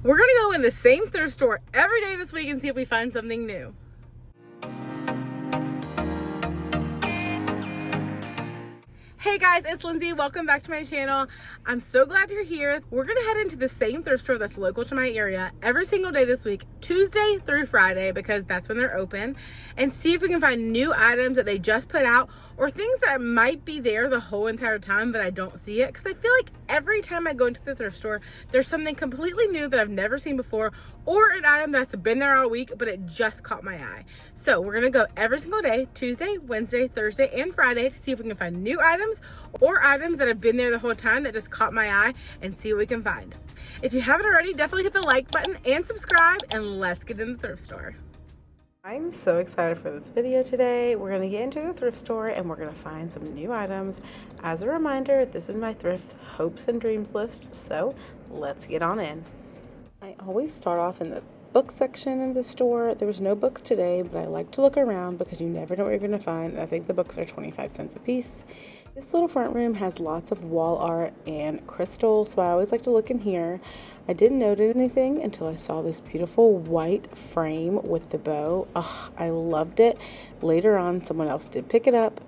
We're gonna go in the same thrift store every day this week and see if we find something new. Hey guys, it's Lindsay. Welcome back to my channel. I'm so glad you're here. We're gonna head into the same thrift store that's local to my area every single day this week, Tuesday through Friday, because that's when they're open, and see if we can find new items that they just put out or things that might be there the whole entire time but I don't see it, because I feel like every time I go into the thrift store, there's something completely new that I've never seen before, or an item that's been there all week but it just caught my eye. So we're gonna go every single day, Tuesday, Wednesday, Thursday, and Friday, to see if we can find new items or items that have been there the whole time that just caught my eye, and see what we can find. If you haven't already, definitely hit the like button and subscribe, and let's get in the thrift store. I'm so excited for this video today. We're gonna get into the thrift store and we're gonna find some new items. As a reminder, this is my thrift hopes and dreams list, so let's get on in. I always start off in the book section in the store. There was no books today, but I like to look around because you never know what you're gonna find. I think the books are 25 cents a piece. This little front room has lots of wall art and crystal, so I always like to look in here. I didn't notice anything until I saw this beautiful white frame with the bow. Ugh, I loved it. Later on, someone else did pick it up.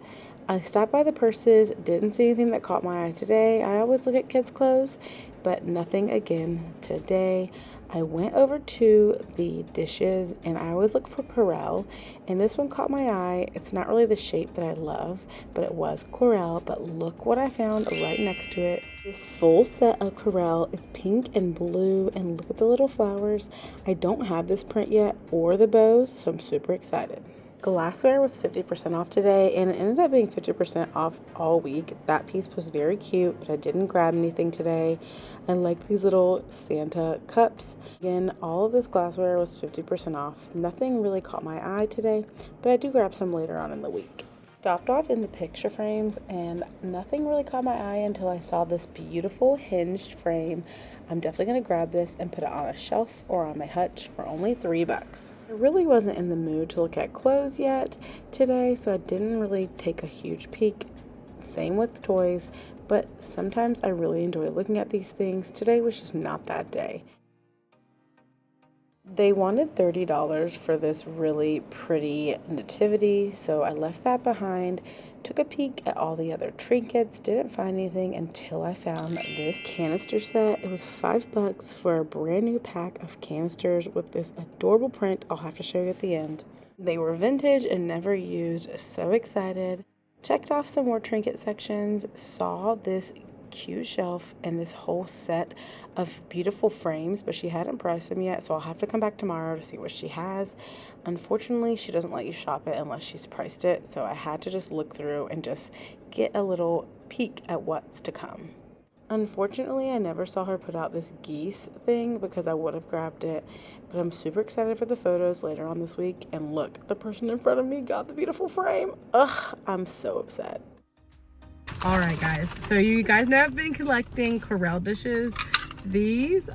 I stopped by the purses, didn't see anything that caught my eye today. I always look at kids' clothes, but nothing again today. I went over to the dishes, and I always look for Corelle, and this one caught my eye. It's not really the shape that I love, but it was Corelle. But look what I found right next to it. This full set of Corelle is pink and blue, and look at the little flowers. I don't have this print yet or the bows, so I'm super excited. Glassware was 50% off today, and it ended up being 50% off all week. That piece was very cute, but I didn't grab anything today. I like these little Santa cups. Again, all of this glassware was 50% off. Nothing really caught my eye today, but I do grab some later on in the week. Stopped off in the picture frames, and nothing really caught my eye until I saw this beautiful hinged frame. I'm definitely going to grab this and put it on a shelf or on my hutch for only $3. I really wasn't in the mood to look at clothes yet today, so I didn't really take a huge peek. Same with toys, but sometimes I really enjoy looking at these things. Today was just not that day. They wanted $30 for this really pretty nativity, so I left that behind, took a peek at all the other trinkets, didn't find anything until I found this canister set. It was $5 for a brand new pack of canisters with this adorable print I'll have to show you at the end. They were vintage and never used, so excited. Checked off some more trinket sections, saw this cute shelf and this whole set of beautiful frames, but she hadn't priced them yet, so I'll have to come back tomorrow to see what she has. Unfortunately, she doesn't let you shop it unless she's priced it, so I had to just look through and just get a little peek at what's to come. Unfortunately, I never saw her put out this geese thing because I would have grabbed it, but I'm super excited for the photos later on this week. And look, the person in front of me got the beautiful frame. Ugh, I'm so upset. All right, guys, so you guys know I've been collecting Corelle dishes. These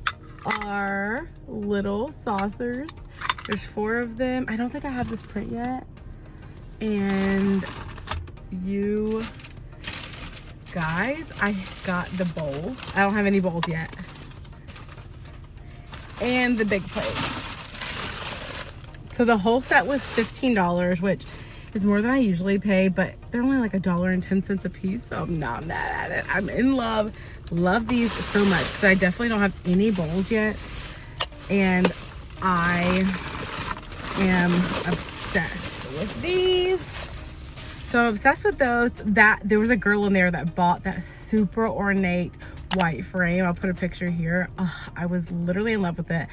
are little saucers. There's 4 of them. I don't think I have this print yet. And you guys, I got the bowls. I don't have any bowls yet. And the big plates. So the whole set was $15, which is more than I usually pay, but they're only like $1.10 a piece, so I'm not mad at it. I'm in love. Love these so much because I definitely don't have any bowls yet, and I am obsessed with these. So I'm obsessed with those. That there was a girl in there that bought that super ornate white frame. I'll put a picture here. I was literally in love with it,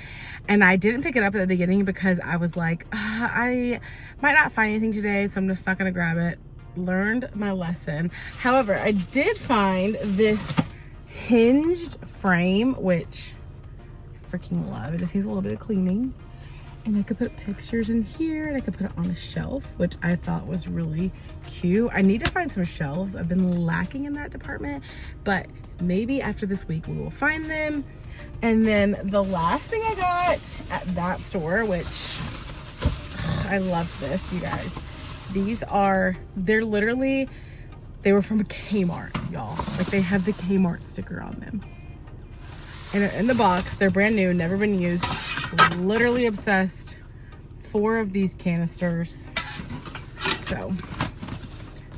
and I didn't pick it up at the beginning because I was like, I might not find anything today, so I'm just not gonna grab it. Learned my lesson. However, I did find this hinged frame, which I freaking love. It just needs a little bit of cleaning, and I could put pictures in here, and I could put it on a shelf, which I thought was really cute. I need to find some shelves. I've been lacking in that department, but maybe after this week we will find them. And then the last thing I got at that store, which I love this, you guys. These are, they were from Kmart, y'all. Like, they have the Kmart sticker on them. in the box. They're brand new, never been used. Literally obsessed. 4 of these canisters. So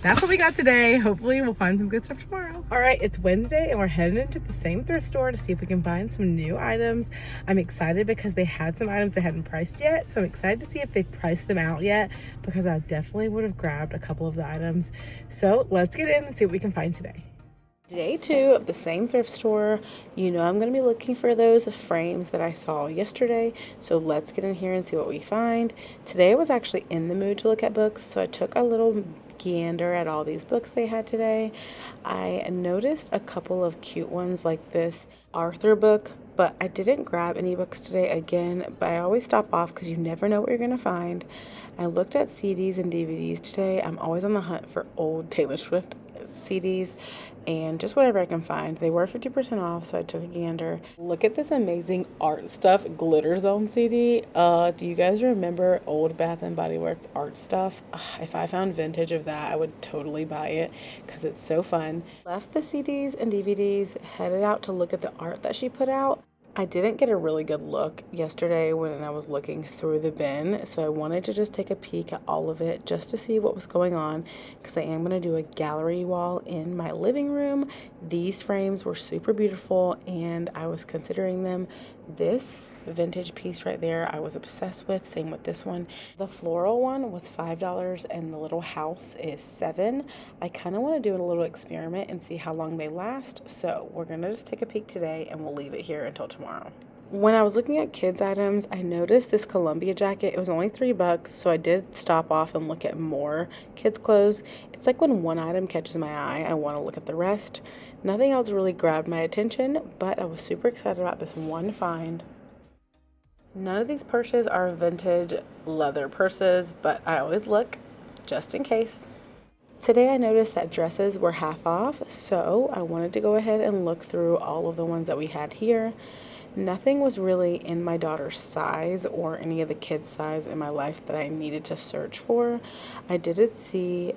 that's what we got today. Hopefully we'll find some good stuff tomorrow. All right, it's Wednesday and we're heading into the same thrift store to see if we can find some new items. I'm excited because they had some items they hadn't priced yet. So I'm excited to see if they've priced them out yet, because I definitely would have grabbed a couple of the items. So let's get in and see what we can find today. Day 2 of the same thrift store. You know I'm going to be looking for those frames that I saw yesterday. So let's get in here and see what we find. Today I was actually in the mood to look at books, so I took a little gander at all these books they had today. I noticed a couple of cute ones like this Arthur book, but I didn't grab any books today again, but I always stop off because you never know what you're going to find. I looked at CDs and DVDs today. I'm always on the hunt for old Taylor Swift CDs and just whatever I can find. They were 50% off, so I took a gander. Look at this amazing art stuff glitter zone CD. Do you guys remember old Bath and Body Works art stuff? If I found vintage of that, I would totally buy it because it's so fun. Left the CDs and DVDs, headed out to look at the art that she put out. I didn't get a really good look yesterday when I was looking through the bin, so I wanted to just take a peek at all of it just to see what was going on, because I am going to do a gallery wall in my living room. These frames were super beautiful and I was considering them. This vintage piece right there I was obsessed with. Same with this one. The floral one was $5 and the little house is $7. I kind of want to do a little experiment and see how long they last, so we're gonna just take a peek today and we'll leave it here until tomorrow. When I was looking at kids items, I noticed this Columbia jacket. It was only $3, so I did stop off and look at more kids clothes. It's like when one item catches my eye, I want to look at the rest. Nothing else really grabbed my attention, but I was super excited about this one find. None of these purses are vintage leather purses, but I always look just in case. Today I noticed that dresses were half off, so I wanted to go ahead and look through all of the ones that we had here. Nothing was really in my daughter's size or any of the kids' size in my life that I needed to search for. I did see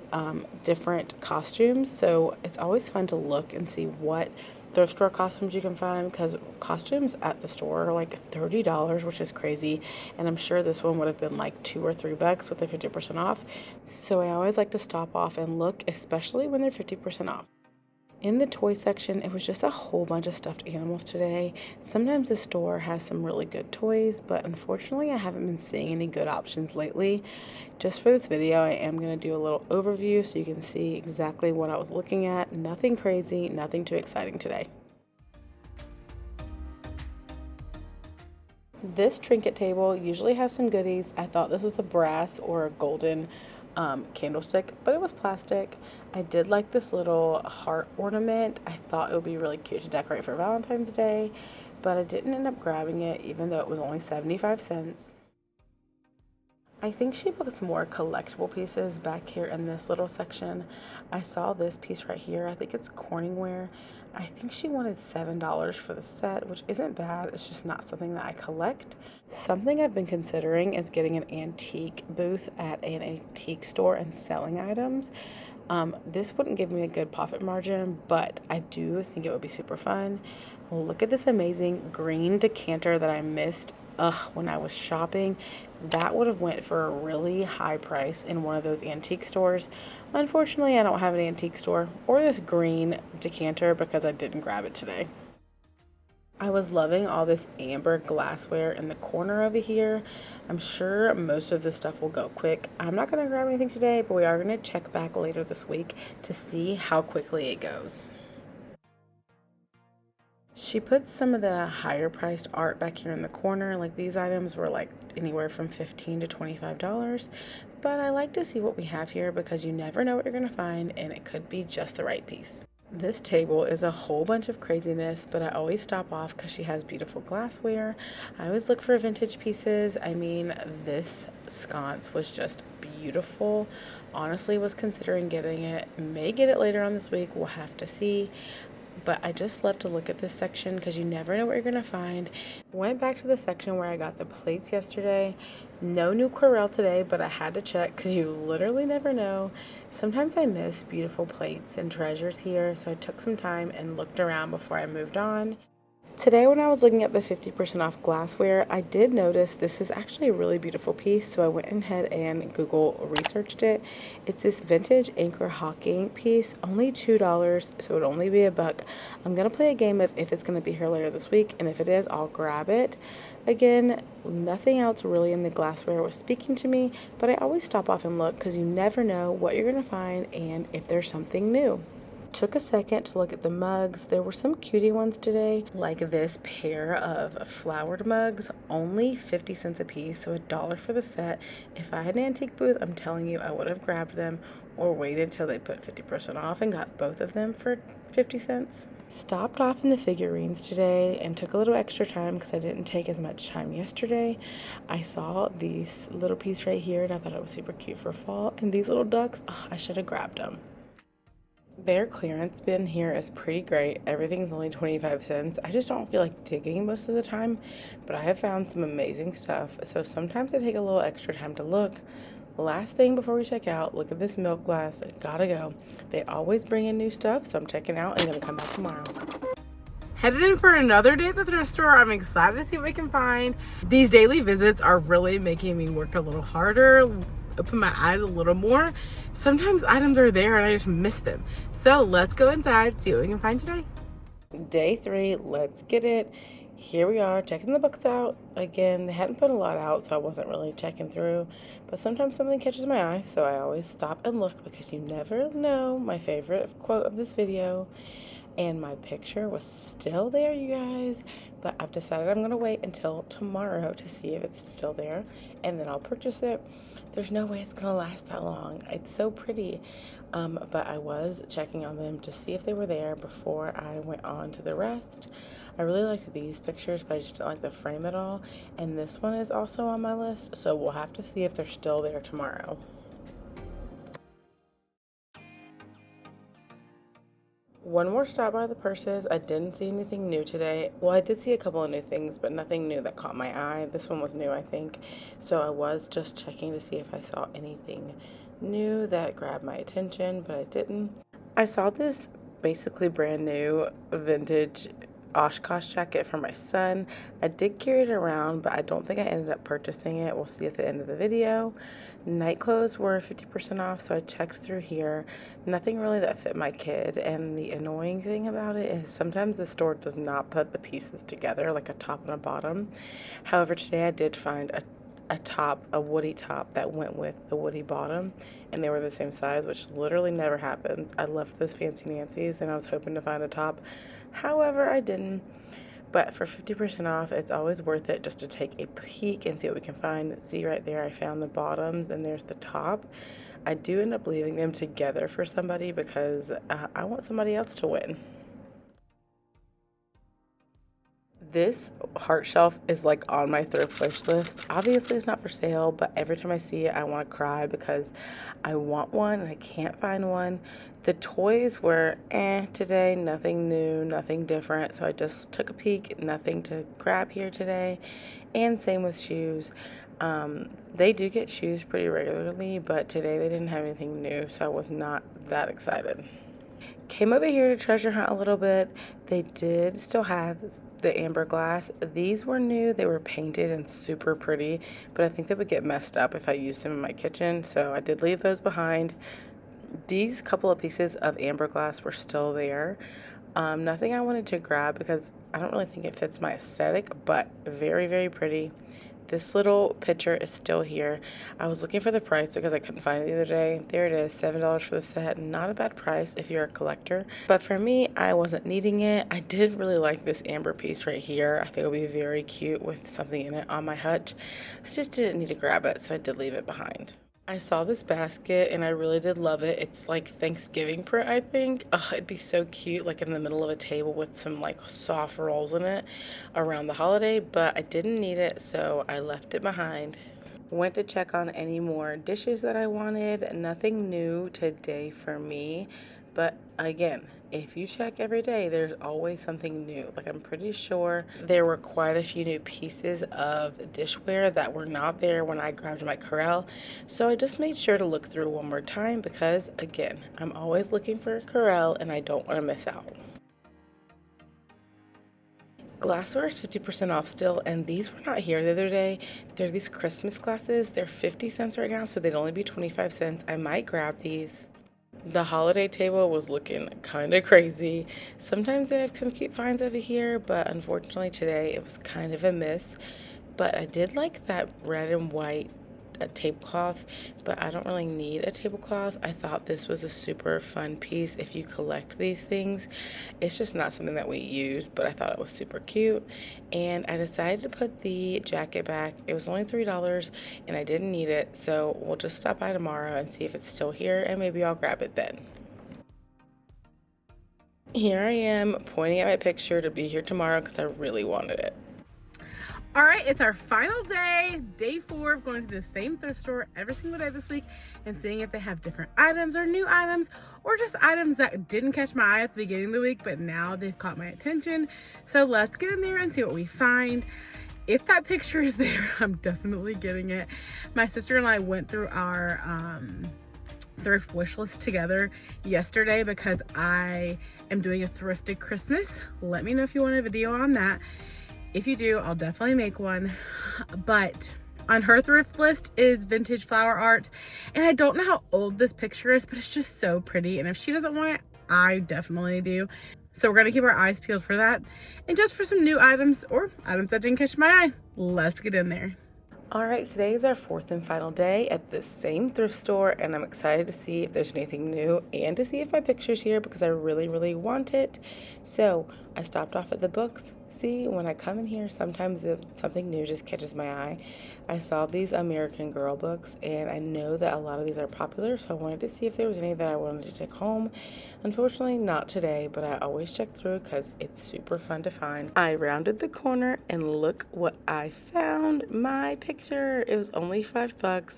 different costumes, so it's always fun to look and see what thrift store costumes you can find, because costumes at the store are like $30, which is crazy, and I'm sure this one would have been like $2 or $3 with the 50% off. So I always like to stop off and look, especially when they're 50% off. In the toy section, it was just a whole bunch of stuffed animals today. Sometimes the store has some really good toys, but unfortunately I haven't been seeing any good options lately. Just for this video, I am going to do a little overview so you can see exactly what I was looking at. Nothing crazy, nothing too exciting today. This trinket table usually has some goodies. I thought this was a brass or a golden candlestick, but it was plastic. I did like this little heart ornament. I thought it would be really cute to decorate for Valentine's Day, but I didn't end up grabbing it even though it was only 75 cents. I think she put some more collectible pieces back here in this little section. I saw this piece right here. I think it's Corningware. I think she wanted $7 for the set, which isn't bad. It's just not something that I collect. Something I've been considering is getting an antique booth at an antique store and selling items. This wouldn't give me a good profit margin, but I do think it would be super fun. Look at this amazing green decanter that I missed when I was shopping. That would have went for a really high price in one of those antique stores. Unfortunately, I don't have an antique store or this green decanter because I didn't grab it today. I was loving all this amber glassware in the corner over here. I'm sure most of this stuff will go quick. I'm not going to grab anything today, but we are going to check back later this week to see how quickly it goes. She put some of the higher priced art back here in the corner. Like these items were like anywhere from $15 to $25, but I like to see what we have here because you never know what you're going to find and it could be just the right piece. This table is a whole bunch of craziness, but I always stop off because she has beautiful glassware. I always look for vintage pieces. I mean, this sconce was just beautiful. Honestly, was considering getting it. May get it later on this week. We'll have to see. But I just love to look at this section because you never know what you're going to find. Went back to the section where I got the plates yesterday. No new Corelle today, but I had to check because you literally never know. Sometimes I miss beautiful plates and treasures here, so I took some time and looked around before I moved on. Today when I was looking at the 50% off glassware, I did notice this is actually a really beautiful piece, so I went ahead and Google researched it. It's this vintage anchor hawking piece, only $2, so it would only be $1. I'm going to play a game of if it's going to be here later this week, and if it is, I'll grab it. Again, nothing else really in the glassware was speaking to me, but I always stop off and look because you never know what you're going to find and if there's something new. Took a second to look at the mugs. There were some cutie ones today, like this pair of flowered mugs, only 50 cents a piece, so $1 for the set. If I had an antique booth, I'm telling you, I would have grabbed them or waited till they put 50% off and got both of them for 50 cents. Stopped off in the figurines today and took a little extra time because I didn't take as much time yesterday. I saw this little piece right here and I thought it was super cute for fall, and these little ducks, I should have grabbed them. Their clearance bin here is pretty great. Everything's only 25 cents. I just don't feel like digging most of the time, but I have found some amazing stuff. So sometimes I take a little extra time to look. Last thing before we check out, look at this milk glass. Gotta go. They always bring in new stuff, so I'm checking out and gonna come back tomorrow. Headed in for another day at the thrift store. I'm excited to see what we can find. These daily visits are really making me work a little harder, open my eyes a little more. Sometimes items are there and I just miss them. So let's go inside, see what we can find today. Day 3, let's get it. Here we are, checking the books out. Again, they hadn't put a lot out, so I wasn't really checking through. But sometimes something catches my eye, so I always stop and look because you never know. My favorite quote of this video. And my picture was still there, you guys, but I've decided I'm gonna wait until tomorrow to see if it's still there, and then I'll purchase it. There's no way it's gonna last that long. It's so pretty, but I was checking on them to see if they were there before I went on to the rest. I really liked these pictures, but I just didn't like the frame at all, and this one is also on my list, so we'll have to see if they're still there tomorrow. One more stop by the purses. I didn't see anything new today. Well, I did see a couple of new things, but nothing new that caught my eye. This one was new, I think. So I was just checking to see if I saw anything new that grabbed my attention, but I didn't. I saw this basically brand new vintage Oshkosh jacket for my son. I did carry it around, but I don't think I ended up purchasing it. We'll see at the end of the video. Night clothes were 50% off, so I checked through here. Nothing really that fit my kid, and the annoying thing about it is sometimes the store does not put the pieces together, like a top and a bottom. However, today I did find a top, a woody top that went with the woody bottom, and they were the same size, which literally never happens. I left those Fancy Nancy's and I was hoping to find a top. However, I didn't. But for 50% off, it's always worth it just to take a peek and see what we can find. See right there, I found the bottoms and there's the top. I do end up leaving them together for somebody because I want somebody else to win. This heart shelf is like on my thrift wish list. Obviously it's not for sale, but every time I see it I want to cry because I want one and I can't find one. The toys were today, nothing new, nothing different, so I just took a peek, nothing to grab here today. And same with shoes. They do get shoes pretty regularly, but today they didn't have anything new, so I was not that excited. Came over here to treasure hunt a little bit. They did still have the amber glass. These were new. They were painted and super pretty, but I think they would get messed up if I used them in my kitchen, so I did leave those behind. These couple of pieces of amber glass were still there. Nothing I wanted to grab because I don't really think it fits my aesthetic, but very, very pretty. This little picture is still here. I was looking for the price because I couldn't find it the other day. There it is, $7 for the set. Not a bad price if you're a collector. But for me, I wasn't needing it. I did really like this amber piece right here. I think it would be very cute with something in it on my hutch. I just didn't need to grab it, so I did leave it behind. I saw this basket and I really did love it. It's like Thanksgiving print, I think. It'd be so cute, like in the middle of a table with some like soft rolls in it around the holiday, but I didn't need it, so I left it behind. Went to check on any more dishes that I wanted. Nothing new today for me, but again, if you check every day, there's always something new. Like, I'm pretty sure there were quite a few new pieces of dishware that were not there when I grabbed my Corelle. So I just made sure to look through one more time because, again, I'm always looking for a Corelle and I don't want to miss out. Glassware is 50% off still, and these were not here the other day. They're these Christmas glasses. They're 50 cents right now, so they'd only be 25 cents. I might grab these. The holiday table was looking kind of crazy. Sometimes they have some cute finds over here, but unfortunately today it was kind of a miss. But I did like that red and white tablecloth, but I don't really need a tablecloth. I thought this was a super fun piece if you collect these things. It's just not something that we use, but I thought it was super cute, and I decided to put the jacket back. It was only $3 and I didn't need it, so we'll just stop by tomorrow and see if it's still here, and maybe I'll grab it then. Here I am pointing at my picture to be here tomorrow because I really wanted it. All right, it's our final day, day 4 of going to the same thrift store every single day this week and seeing if they have different items or new items or just items that didn't catch my eye at the beginning of the week, but now they've caught my attention. So let's get in there and see what we find. If that picture is there, I'm definitely getting it. My sister and I went through our thrift wish list together yesterday because I am doing a thrifted Christmas. Let me know if you want a video on that. If you do, I'll definitely make one. But on her thrift list is vintage flower art. And I don't know how old this picture is, but it's just so pretty. And if she doesn't want it, I definitely do. So we're gonna keep our eyes peeled for that. And just for some new items or items that didn't catch my eye, let's get in there. All right, today is our 4th and final day at this same thrift store, and I'm excited to see if there's anything new and to see if my picture's here because I really, really want it. So I stopped off at the books. See, when I come in here, sometimes if something new just catches my eye. I saw these American Girl books, and I know that a lot of these are popular, so I wanted to see if there was any that I wanted to take home. Unfortunately, not today, but I always check through because it's super fun to find. I rounded the corner, and look what I found. My picture. It was only $5.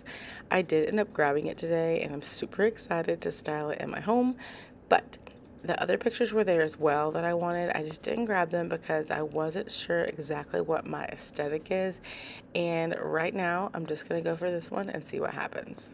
I did end up grabbing it today, and I'm super excited to style it in my home, but the other pictures were there as well that I wanted. I just didn't grab them because I wasn't sure exactly what my aesthetic is. And right now, I'm just going to go for this one and see what happens.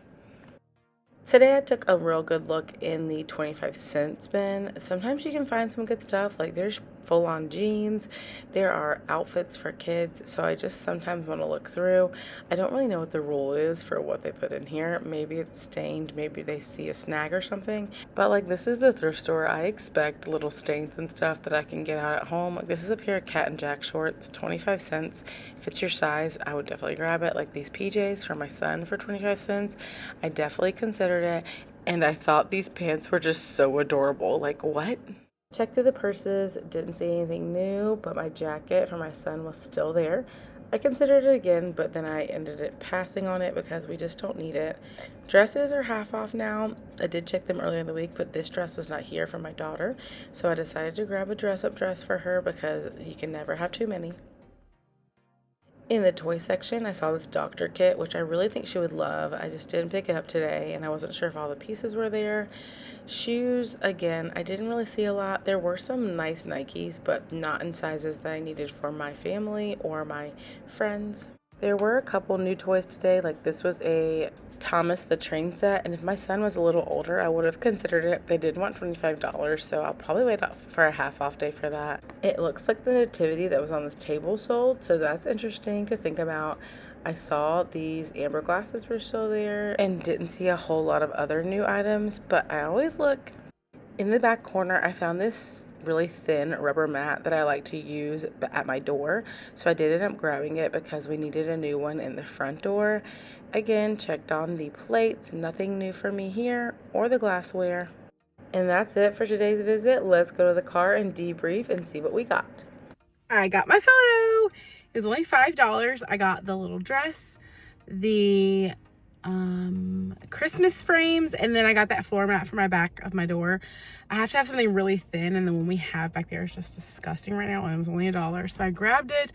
Today I took a real good look in the 25-cent bin. Sometimes you can find some good stuff, like there's full-on jeans, there are outfits for kids, so I just sometimes want to look through. I don't really know what the rule is for what they put in here. Maybe it's stained, maybe they see a snag or something, but like this is the thrift store. I expect little stains and stuff that I can get out at home. Like this is a pair of Cat and Jack shorts, 25 cents. If it's your size, I would definitely grab it. Like these PJs for my son for 25 cents, I definitely considered it, and I thought these pants were just so adorable. Like, what? Checked through the purses, didn't see anything new, but my jacket for my son was still there. I considered it again, but then I ended up passing on it because we just don't need it. Dresses are half off now. I did check them earlier in the week, but this dress was not here for my daughter, so I decided to grab a dress-up dress for her because you can never have too many. In the toy section, I saw this doctor kit, which I really think she would love. I just didn't pick it up today, and I wasn't sure if all the pieces were there. Shoes, again, I didn't really see a lot. There were some nice Nikes, but not in sizes that I needed for my family or my friends. There were a couple new toys today, like this was a Thomas the Train set, and if my son was a little older, I would have considered it. They did want $25, so I'll probably wait up for a half off day for that. It looks like the nativity that was on this table sold, so that's interesting to think about. I saw these amber glasses were still there and didn't see a whole lot of other new items, but I always look. In the back corner, I found this really thin rubber mat that I like to use at my door, so I did end up grabbing it because we needed a new one in the front door. Again, checked on the plates, nothing new for me here, or the glassware. And that's it for today's visit. Let's go to the car and debrief and see what we got. I got my photo. It was only $5. I got the little dress, the Christmas frames, and then I got that floor mat for my back of my door. I have to have something really thin, and the one we have back there is just disgusting right now, and it was only $1, so I grabbed it.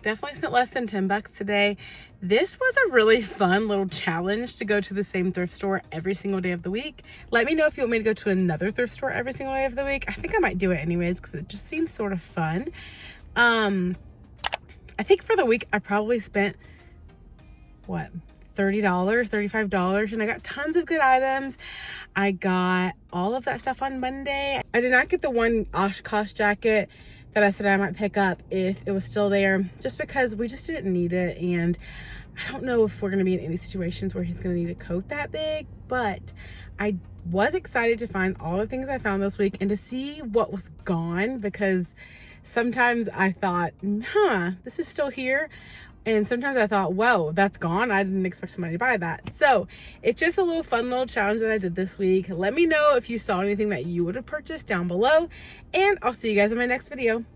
Definitely spent less than $10 today. This was a really fun little challenge to go to the same thrift store every single day of the week. Let me know if you want me to go to another thrift store every single day of the week. I think I might do it anyways because it just seems sort of fun. I think for the week I probably spent what, $30, $35, and I got tons of good items. I got all of that stuff on Monday. I did not get the one Oshkosh jacket that I said I might pick up if it was still there, just because we just didn't need it. And I don't know if we're gonna be in any situations where he's gonna need a coat that big, but I was excited to find all the things I found this week and to see what was gone, because sometimes I thought, this is still here. And sometimes I thought, whoa, that's gone. I didn't expect somebody to buy that. So it's just a little fun little challenge that I did this week. Let me know if you saw anything that you would have purchased down below, and I'll see you guys in my next video.